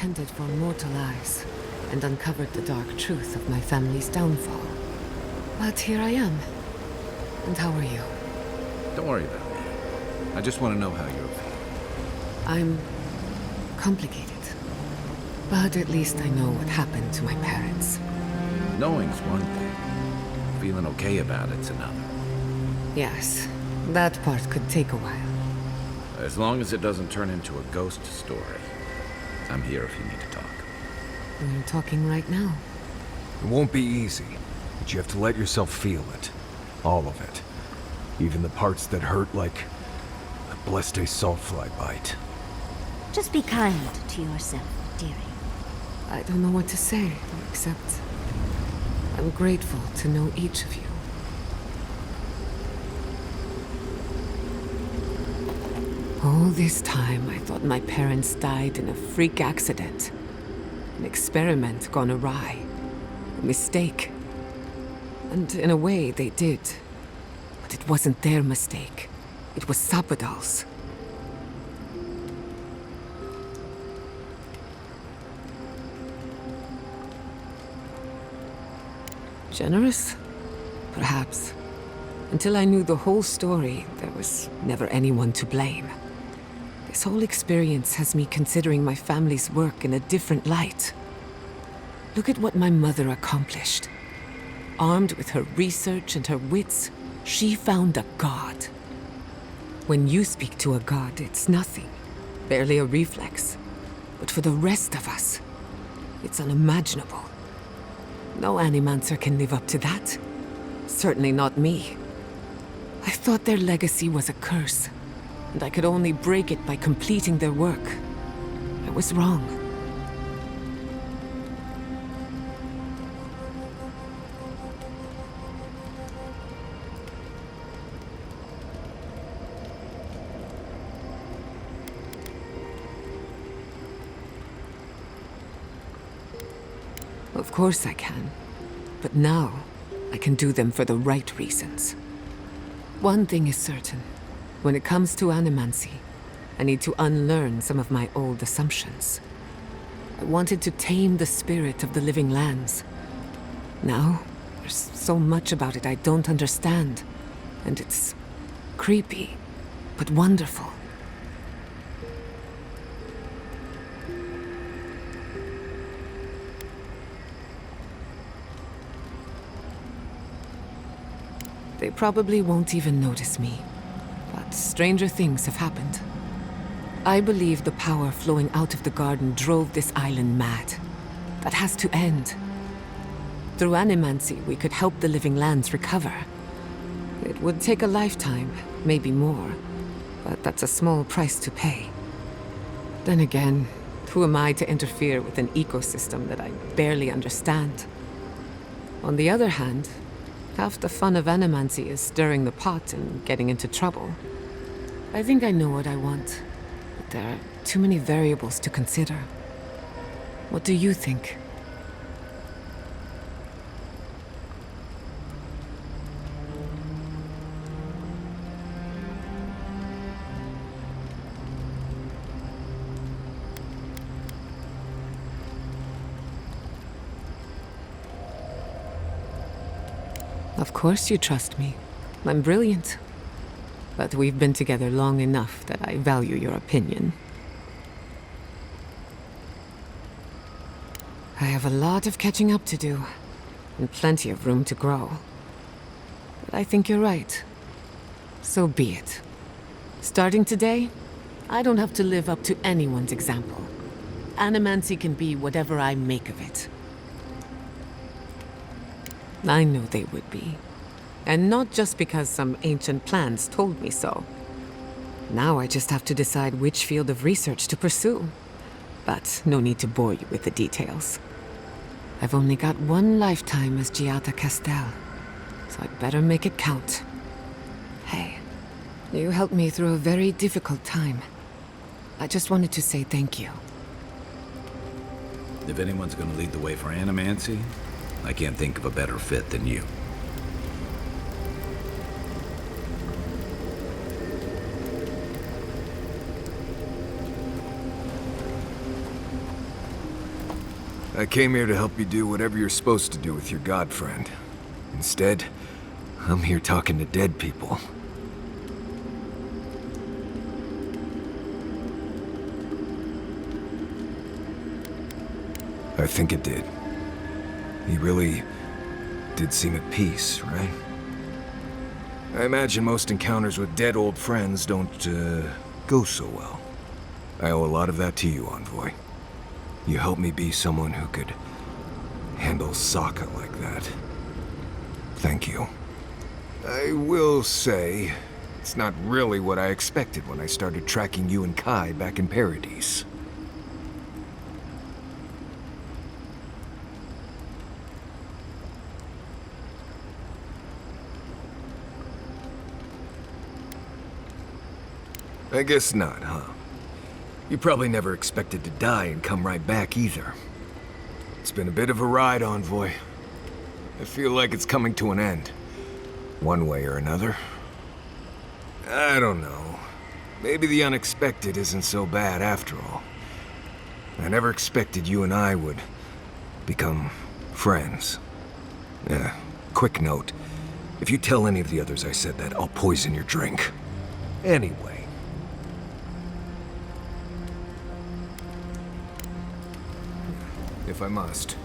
Intended for mortal eyes, and uncovered the dark truth of my family's downfall. But here I am. And how are you? Don't worry about me. I just want to know how you're feeling. I'm complicated. But at least I know what happened to my parents. Knowing's one thing. Feeling okay about it's another. Yes, that part could take a while. As long as it doesn't turn into a ghost story. I'm here if you need to talk. We're talking right now. It won't be easy, but you have to let yourself feel it. All of it. Even the parts that hurt, like a blessed saltfly bite. Just be kind to yourself, dearie. I don't know what to say, except I'm grateful to know each of you. All this time, I thought my parents died in a freak accident. An experiment gone awry. A mistake. And in a way, they did. But it wasn't their mistake. It was Sabadal's. Generous? Perhaps. Until I knew the whole story, there was never anyone to blame. This whole experience has me considering my family's work in a different light. Look at what my mother accomplished. Armed with her research and her wits, she found a god. When you speak to a god, it's nothing. Barely a reflex. But for the rest of us, it's unimaginable. No animancer can live up to that. Certainly not me. I thought their legacy was a curse, and I could only break it by completing their work. I was wrong. Of course I can. But now, I can do them for the right reasons. One thing is certain. When it comes to animancy, I need to unlearn some of my old assumptions. I wanted to tame the spirit of the living lands. Now, there's so much about it I don't understand. And it's creepy, but wonderful. They probably won't even notice me. But stranger things have happened. I believe the power flowing out of the garden drove this island mad. That has to end. Through animancy, we could help the living lands recover. It would take a lifetime, maybe more. But that's a small price to pay. Then again, who am I to interfere with an ecosystem that I barely understand? On the other hand, half the fun of animancy is stirring the pot and getting into trouble. I think I know what I want, but there are too many variables to consider. What do you think? Of course you trust me. I'm brilliant. But we've been together long enough that I value your opinion. I have a lot of catching up to do, and plenty of room to grow. But I think you're right. So be it. Starting today, I don't have to live up to anyone's example. Animancy can be whatever I make of it. I know they would be. And not just because some ancient plans told me so. Now I just have to decide which field of research to pursue. But no need to bore you with the details. I've only got one lifetime as Giada Castel, so I'd better make it count. Hey, you helped me through a very difficult time. I just wanted to say thank you. If anyone's gonna lead the way for animancy, I can't think of a better fit than you. I came here to help you do whatever you're supposed to do with your god friend. Instead, I'm here talking to dead people. I think it did. He really did seem at peace, right? I imagine most encounters with dead old friends don't, go so well. I owe a lot of that to you, Envoy. You helped me be someone who could handle Sokka like that. Thank you. I will say, it's not really what I expected when I started tracking you and Kai back in Paradise. I guess not, huh? You probably never expected to die and come right back either. It's been a bit of a ride, Envoy. I feel like it's coming to an end. One way or another. I don't know. Maybe the unexpected isn't so bad after all. I never expected you and I would become friends. Quick note. If you tell any of the others I said that, I'll poison your drink. Anyway. If I must.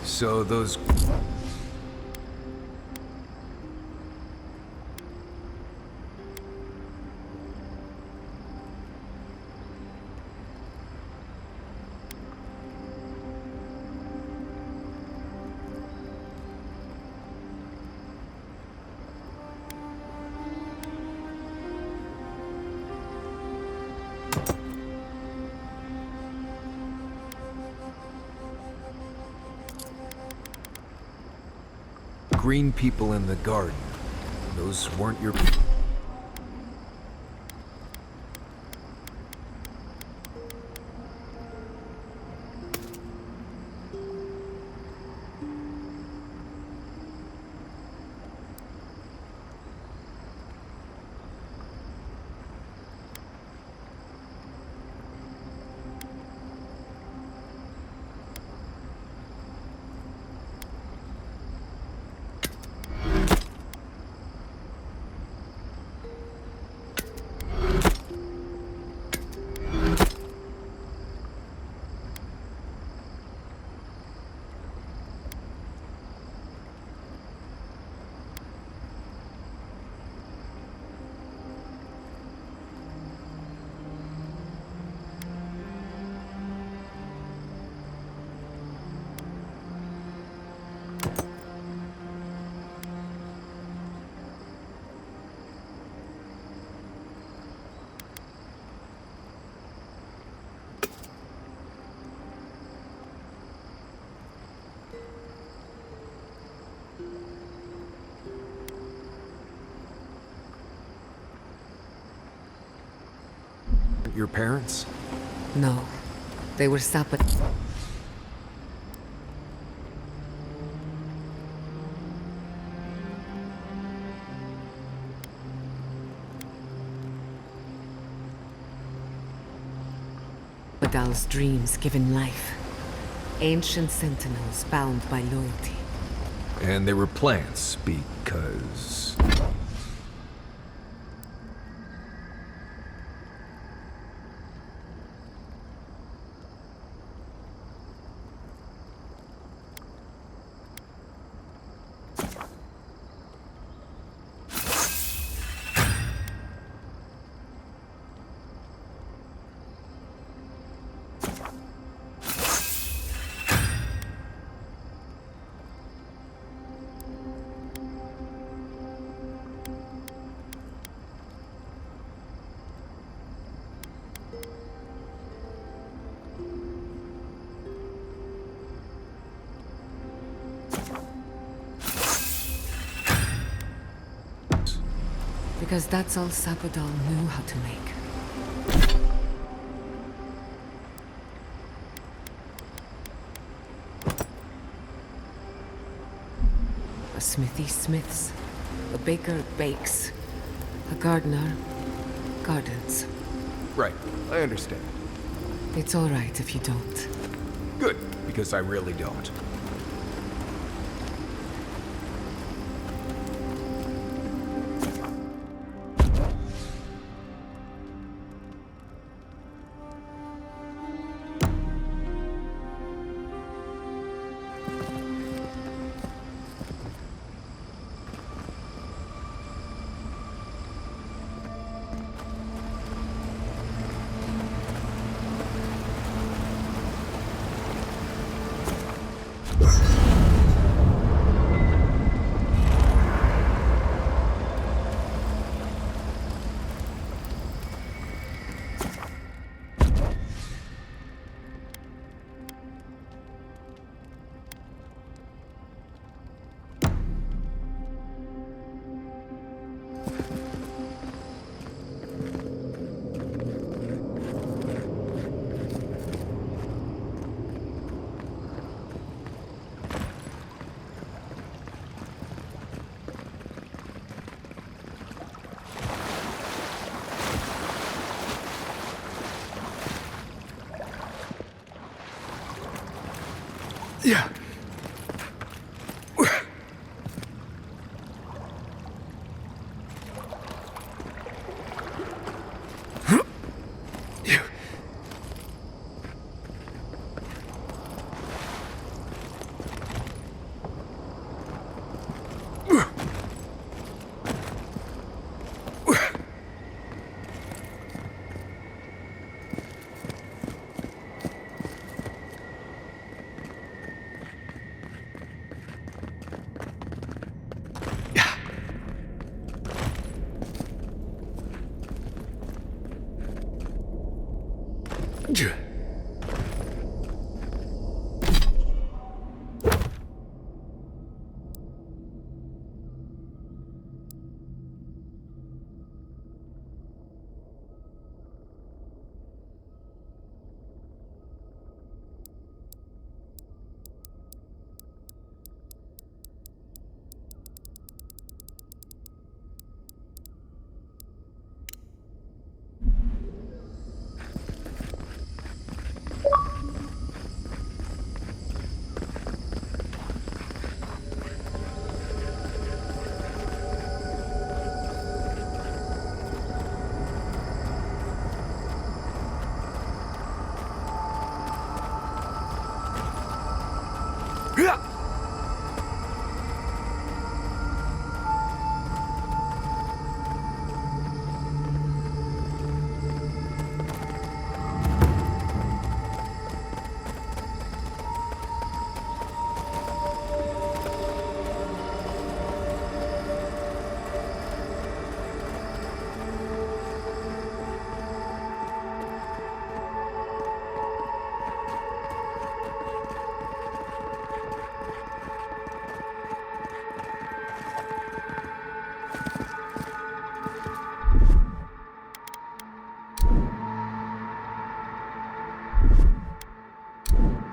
So those... green people in the garden. Those weren't your... your parents? No. They were Sabadell's dreams given life. Ancient sentinels bound by loyalty. And they were plants because... Because that's all Sabadell knew how to make. A smithy smiths, a baker bakes, a gardener gardens. Right, I understand. It's all right if you don't. Good, because I really don't. Yeah.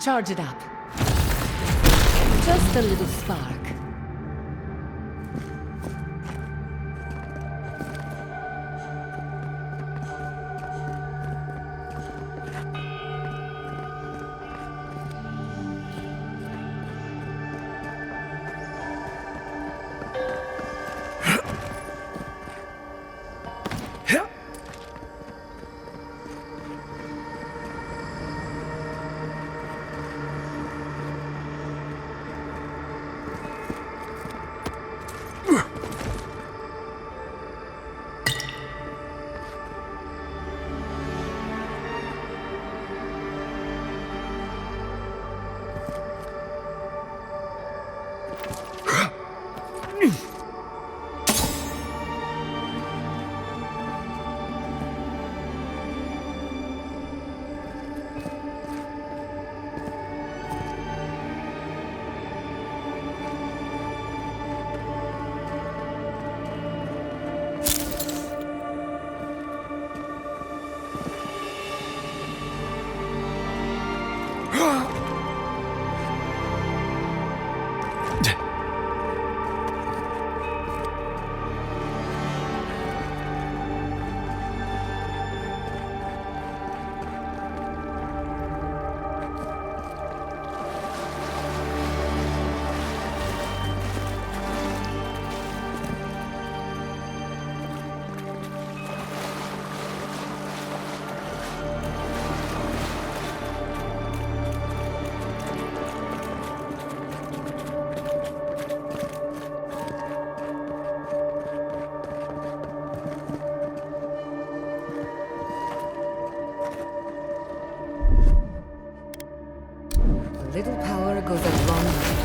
Charge it up. Just a little spark. Little power goes a long way.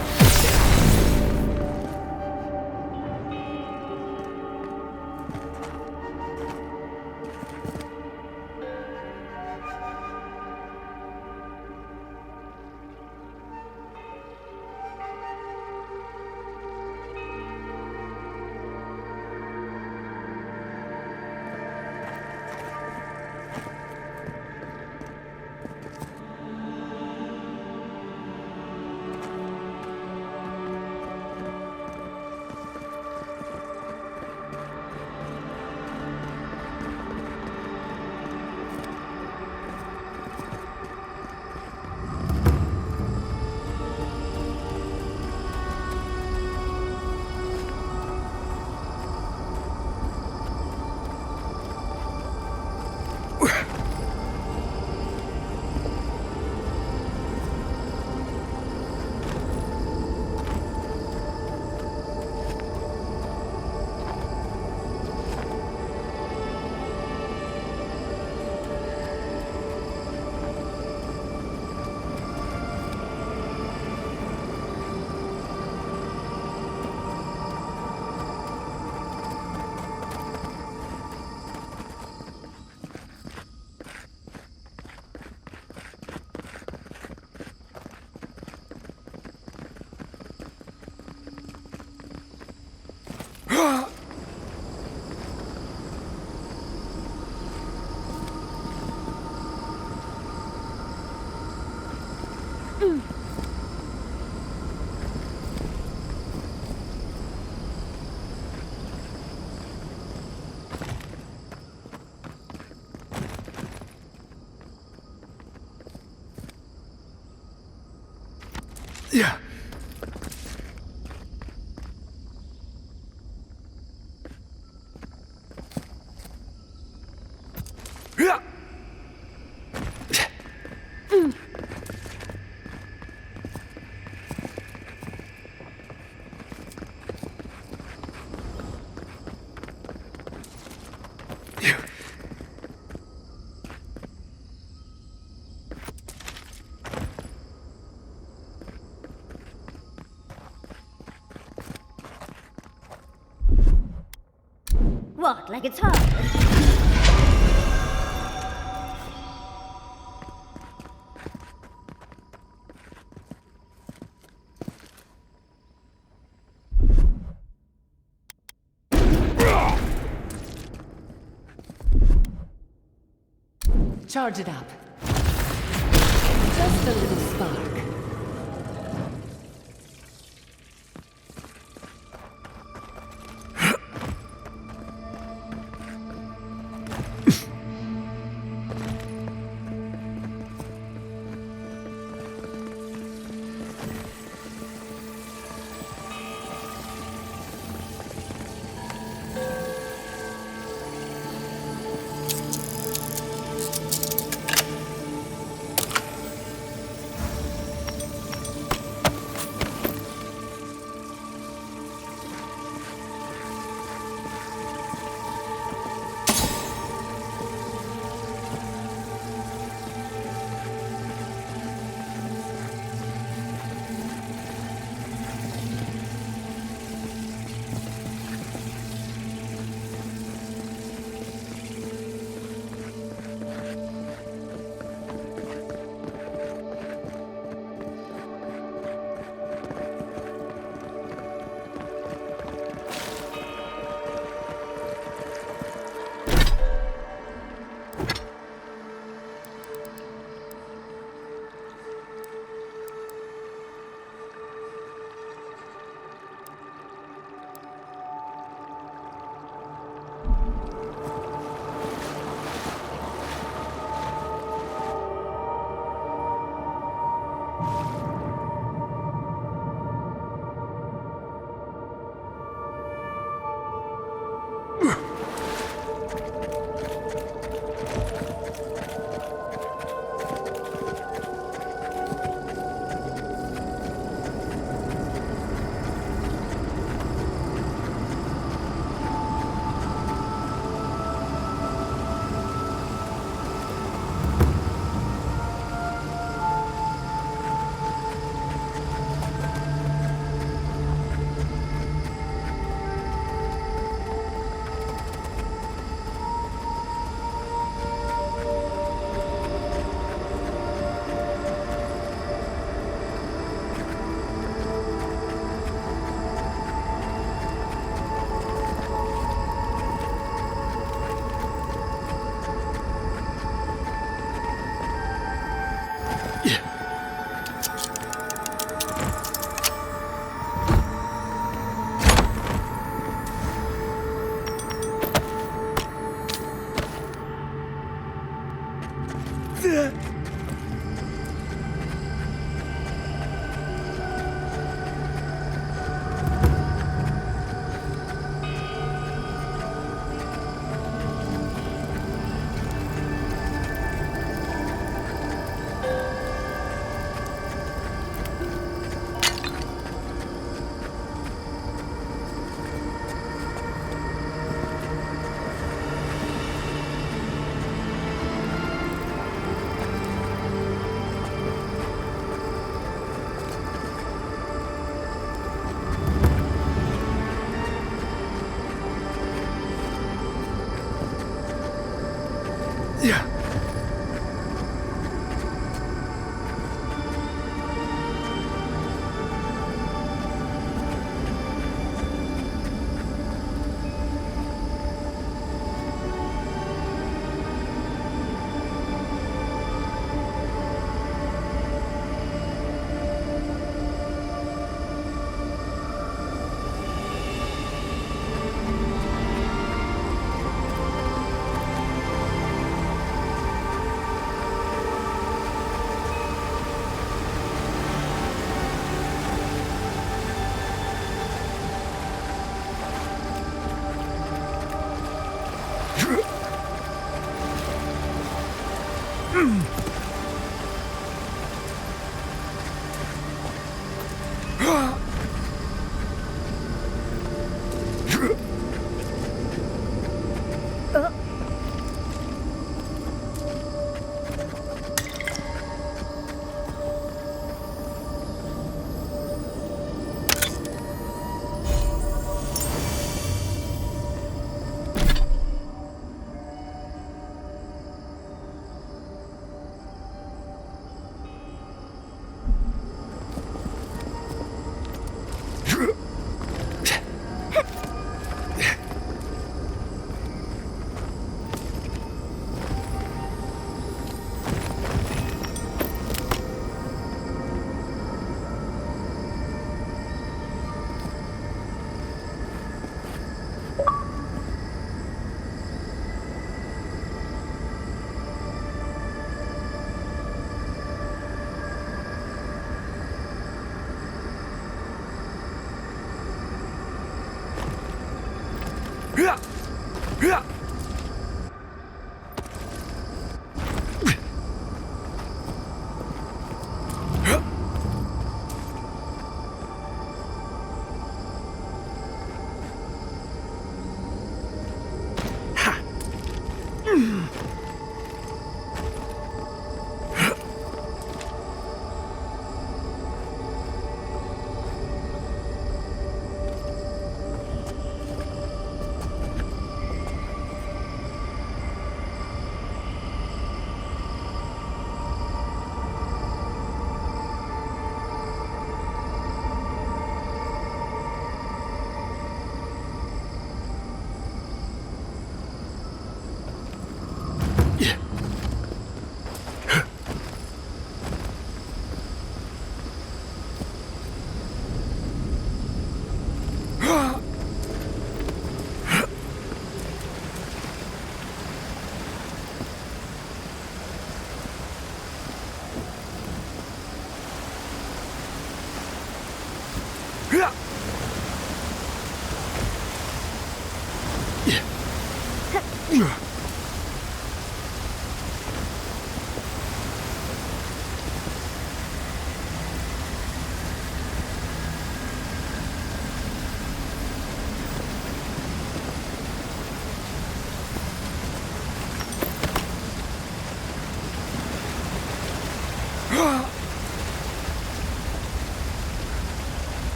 Yeah. What, like it's hard? Charge it up. Just a little spark.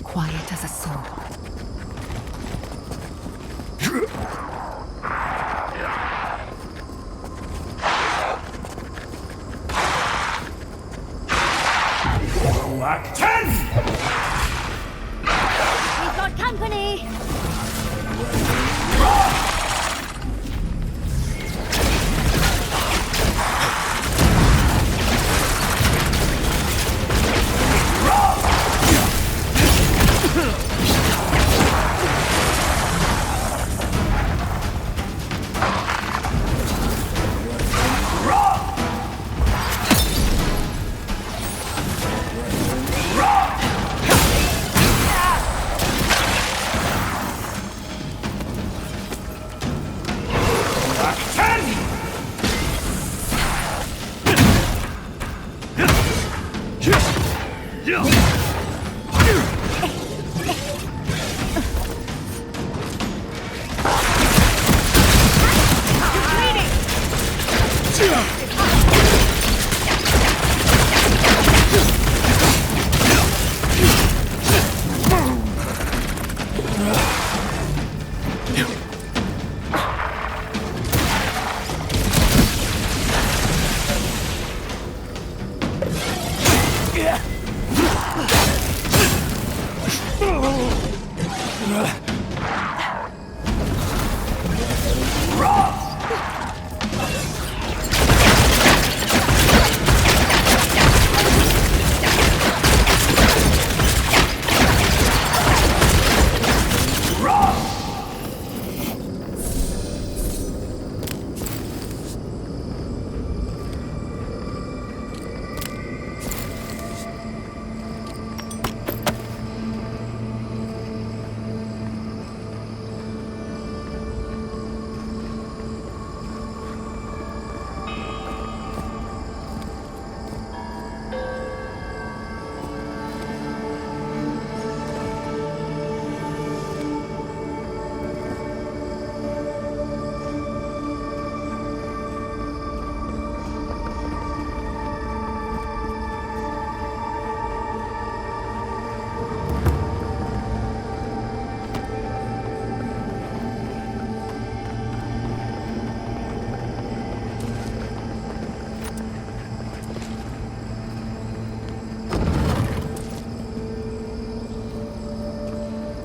Quiet as a soul. Act 10! We've got company!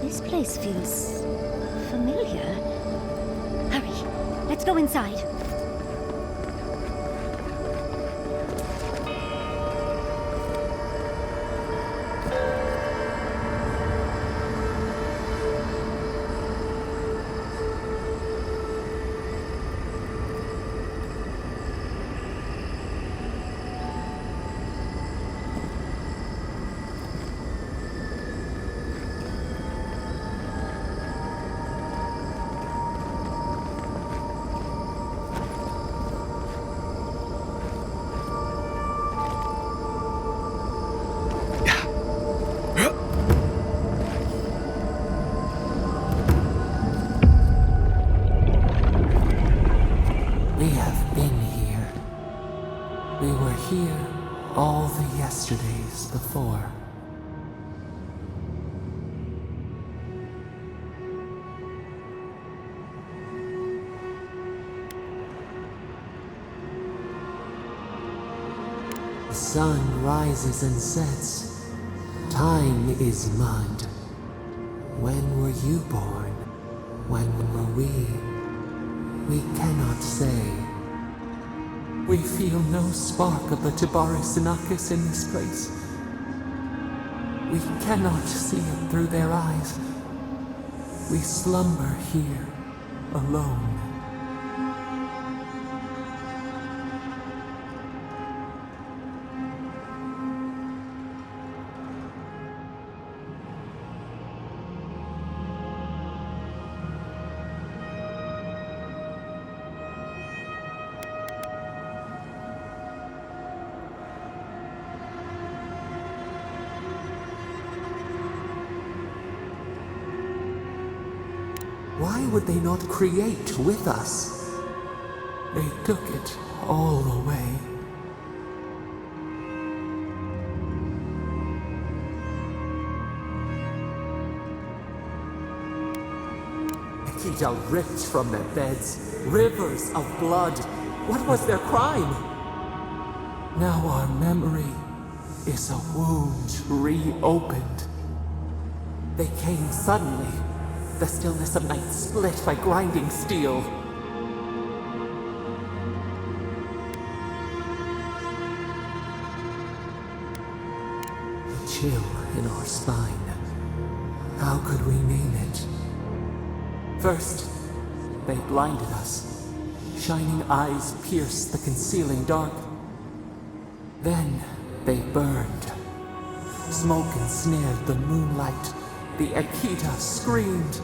This place feels familiar. Hurry, let's go inside. We have been here. We were here all the yesterdays before. The sun rises and sets. Time is mud. When were you born? When were we? We cannot say. We feel no spark of the Tibaris Inachus in this place. We cannot see it through their eyes. We slumber here, alone. Why would they not create with us? They took it all away. Aedyr ripped from their beds, rivers of blood. What was their crime? Now our memory is a wound reopened. They came suddenly. The stillness of night split by grinding steel. A chill in our spine. How could we name it? First, they blinded us. Shining eyes pierced the concealing dark. Then they burned. Smoke ensnared the moonlight. The Aedyr screamed.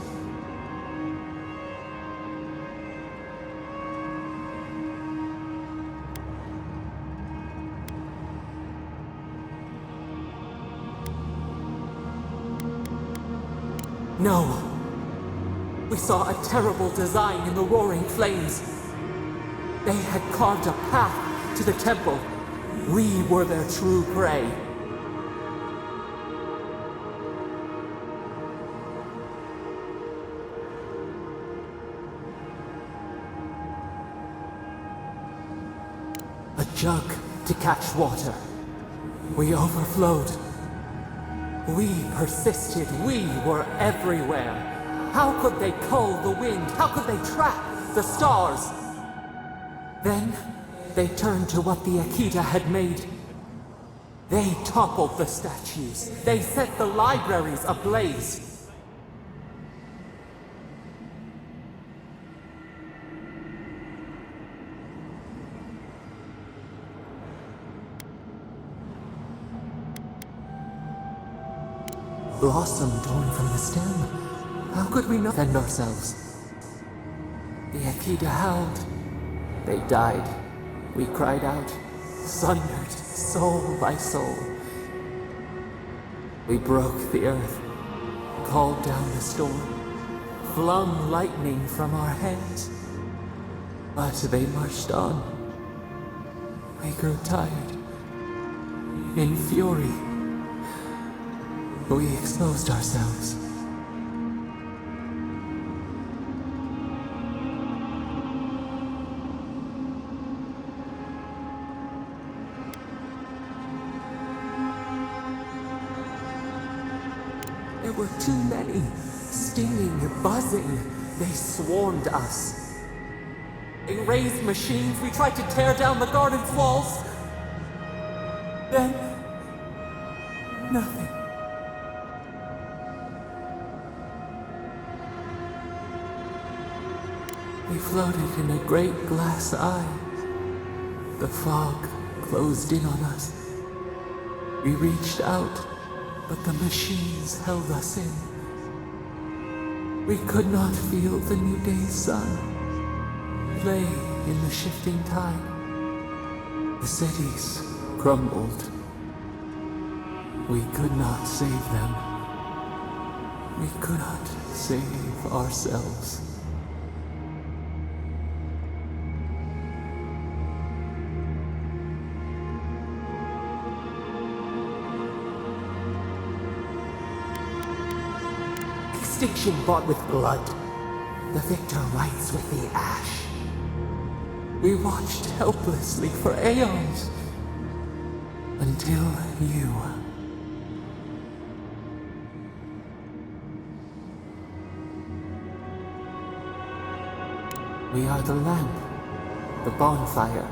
No. We saw a terrible design in the roaring flames. They had carved a path to the temple. We were their true prey. A jug to catch water. We overflowed. We persisted. We were everywhere. How could they cull the wind? How could they trap the stars? Then they turned to what the Aedyr had made. They toppled the statues. They set the libraries ablaze. Blossom torn from the stem. How could we not defend ourselves? The Aedyr howled. They died. We cried out, sundered, soul by soul. We broke the earth, called down the storm, flung lightning from our hands. But they marched on. We grew tired. In fury, we exposed ourselves. There were too many, stinging, buzzing. They swarmed us. They raised machines. We tried to tear down the garden's walls. Then, nothing. We floated in a great glass eye. The fog closed in on us. We reached out, but the machines held us in. We could not feel the new day's sun. It lay in the shifting tide. The cities crumbled. We could not save them. We could not save ourselves. Extinction bought with blood. The victor rides with the ash. We watched helplessly for aeons. Until you. We are the lamp, the bonfire,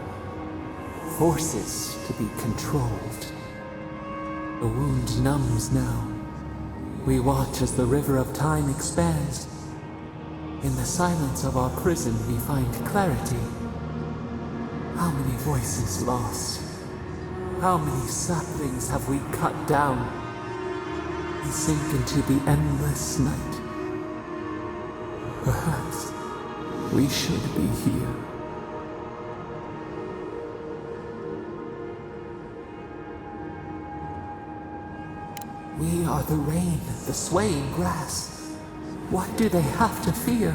forces to be controlled. The wound numbs now. We watch as the river of time expands. In the silence of our prison we find clarity. How many voices lost? How many saplings have we cut down? We sink into the endless night. Perhaps we should be here. We are the rain, the swaying grass. What do they have to fear?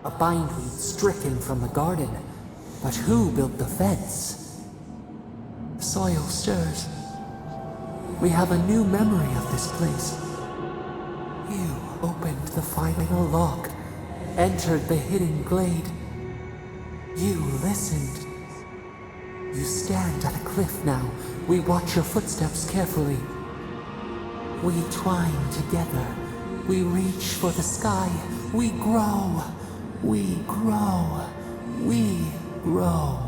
A bindweed stricken from the garden. But who built the fence? The soil stirs. We have a new memory of this place. You opened the final lock, entered the hidden glade. You listened. You stand at a cliff now. We watch your footsteps carefully. We twine together. We reach for the sky. We grow. We grow. We grow.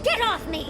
Get off me!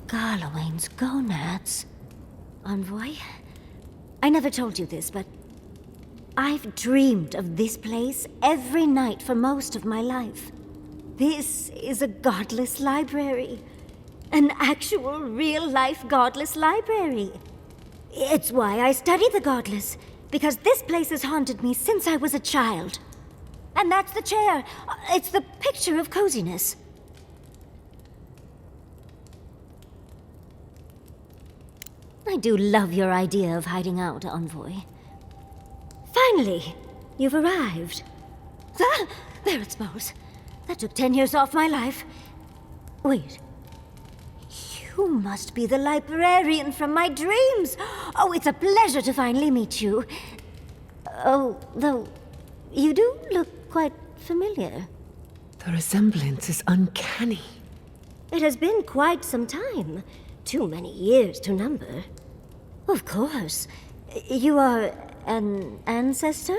Garlowain's gonads. Envoy? I never told you this, but I've dreamed of this place every night for most of my life. This is a godless library. An actual, real-life godless library. It's why I study the godless, because this place has haunted me since I was a child. And that's the chair. It's the picture of coziness. I do love your idea of hiding out, Envoy. Finally, you've arrived. Ah, there it smells. That took 10 years off my life. Wait. You must be the librarian from my dreams. Oh, it's a pleasure to finally meet you. Oh, though, you do look quite familiar. The resemblance is uncanny. It has been quite some time. Too many years to number. Of course. You are an ancestor?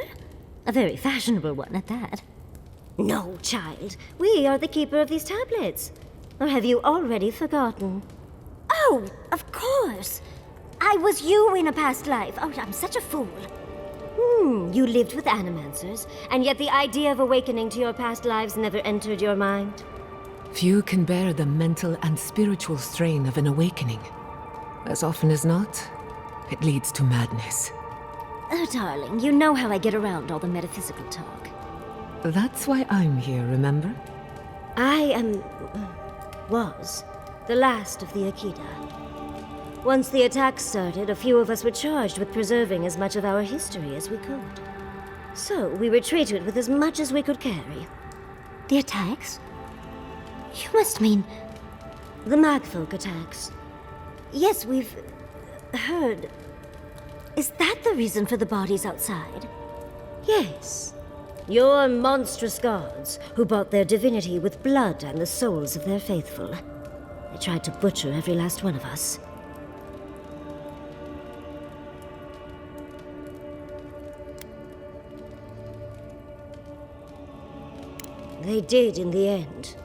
A very fashionable one at that. No, child. We are the keeper of these tablets. Or have you already forgotten? Oh, of course. I was you in a past life. Oh, I'm such a fool. You lived with animancers, and yet the idea of awakening to your past lives never entered your mind. Few can bear the mental and spiritual strain of an awakening. As often as not, it leads to madness. Oh, darling, you know how I get around all the metaphysical talk. That's why I'm here, remember? I was the last of the Aedyr. Once the attack started, a few of us were charged with preserving as much of our history as we could. So we retreated with as much as we could carry. The attacks? You must mean the Magfolk attacks. Yes, we've heard. Is that the reason for the bodies outside? Yes. Your monstrous gods, who bought their divinity with blood and the souls of their faithful. They tried to butcher every last one of us. They did in the end.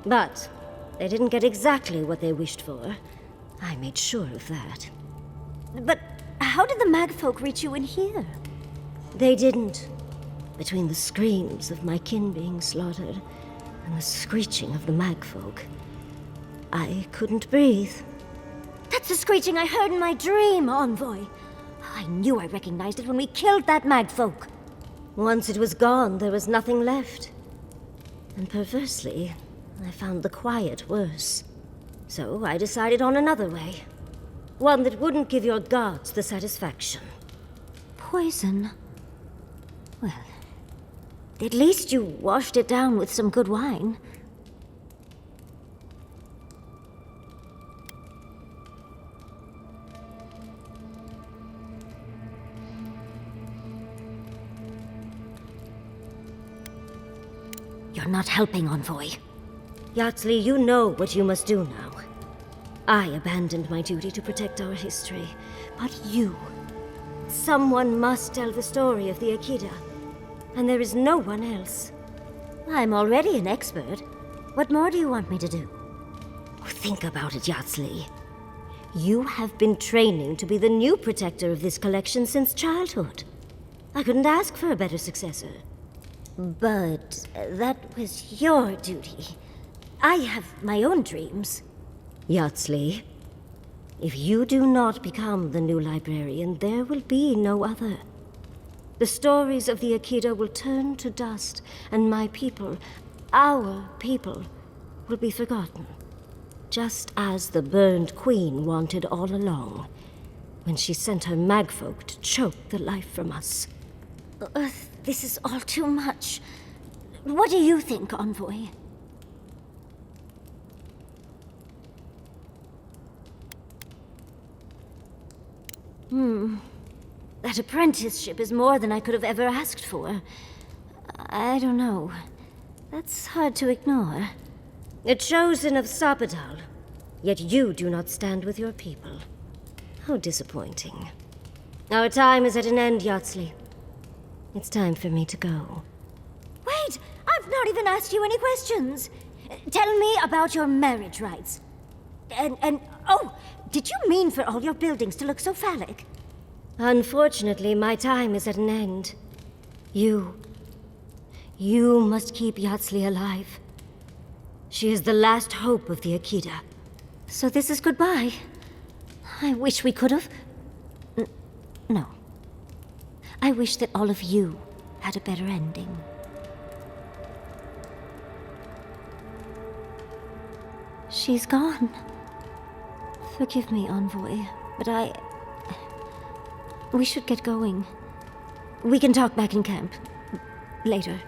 But they didn't get exactly what they wished for. I made sure of that. But how did the Magfolk reach you in here? They didn't. Between the screams of my kin being slaughtered and the screeching of the Magfolk, I couldn't breathe. That's the screeching I heard in my dream, Envoy. I knew I recognized it when we killed that Magfolk. Once it was gone, there was nothing left. And perversely, I found the quiet worse. So I decided on another way. One that wouldn't give your gods the satisfaction. Poison? Well, at least you washed it down with some good wine. You're not helping, Envoy. Yardley, you know what you must do now. I abandoned my duty to protect our history, but you... Someone must tell the story of the Aedyr, and there is no one else. I'm already an expert. What more do you want me to do? Think about it, Yardley. You have been training to be the new protector of this collection since childhood. I couldn't ask for a better successor. But that was your duty. I have my own dreams. Yardsley, if you do not become the new librarian, there will be no other. The stories of the Aedyr will turn to dust, and my people, our people, will be forgotten. Just as the burned queen wanted all along, when she sent her magfolk to choke the life from us. This is all too much. What do you think, Envoy? That apprenticeship is more than I could have ever asked for. I don't know. That's hard to ignore. A chosen of Sabadal, yet you do not stand with your people. How disappointing. Our time is at an end, Yardsley. It's time for me to go. Wait! I've not even asked you any questions! Tell me about your marriage rights. Oh, did you mean for all your buildings to look so phallic? Unfortunately, my time is at an end. You must keep Yardsley alive. She is the last hope of the Aedyr. So this is goodbye. I wish we could have... No. I wish that all of you had a better ending. She's gone. Forgive me, Envoy, but we should get going. We can talk back in camp. Later.